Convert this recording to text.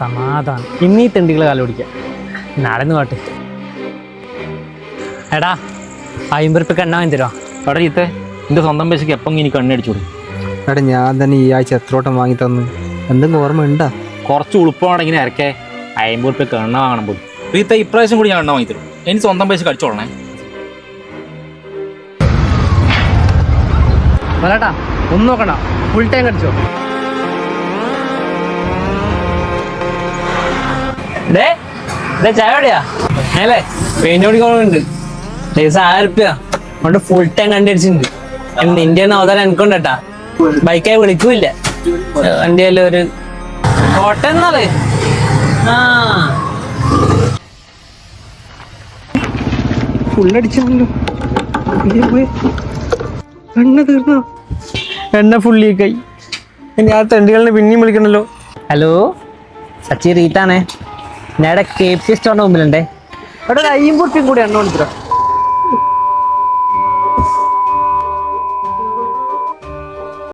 സമാധാനം. ഇന്നീ തെണ്ടികൾ കാലം പിടിക്കാം. നടന്നു പാട്ട്. എടാ 50 റുപ്യക്ക് എണ്ണ വാങ്ങി തരുമോ? എടാ ചീത്തെ എൻ്റെ സ്വന്തം പൈസക്ക് എപ്പം ഇനി കണ്ണടിച്ചോളൂ. എടാ ഞാൻ തന്നെ ഈ ആഴ്ച എത്രോട്ടം വാങ്ങി തന്നു, എന്തെങ്കിലും ഓർമ്മ ഉണ്ടാ? കുറച്ച് ഉളുപ്പമാണെങ്കിൽ ഇറക്കേ 50 റുപ്യക്ക് എണ്ണ വാങ്ങണം പോലും. റീത്ത ഇപ്രാവശ്യം കൂടി ഞാൻ എണ്ണ വാങ്ങി തരും. എനിക്ക് സ്വന്തം പൈസ കടിച്ചോളണേ. മലട്ടാ ഒന്നും നോക്കണ്ട, ഫുൾ ടൈം കടിച്ചോ. ചായ എവിടെയാ? അല്ലേ പെയിന്റ് ഓടിക്കോളുണ്ട്. പൈസ 1000 റുപ്യ കൊണ്ട് ഫുൾ ടൈം കണ്ടടിച്ചിട്ടുണ്ട്. നിന്റെ ഒന്നും അവതാരം എനിക്കൊണ്ടട്ടാ. ബൈക്കായി വിളിക്കൂല്ല. വണ്ടിയല്ല ഒരു കോട്ടെന്നാളേ. ഫുള്ളടിച്ചല്ലോ. എണ്ണ തീർന്നോ? എണ്ണ ഫുള്ളിക്കായി. ഇനി ആ തെണ്ടികളിനെ പിന്നെയും വിളിക്കണല്ലോ. ഹലോ സച്ചി റീത്താണേ. ഞാൻ KFC സ്റ്റോറിന്റെ മുമ്പിലുണ്ടേ. അവിടെ 50 റുപ്യയും കൂടി എണ്ണ കൊടുത്തിട്ടോ.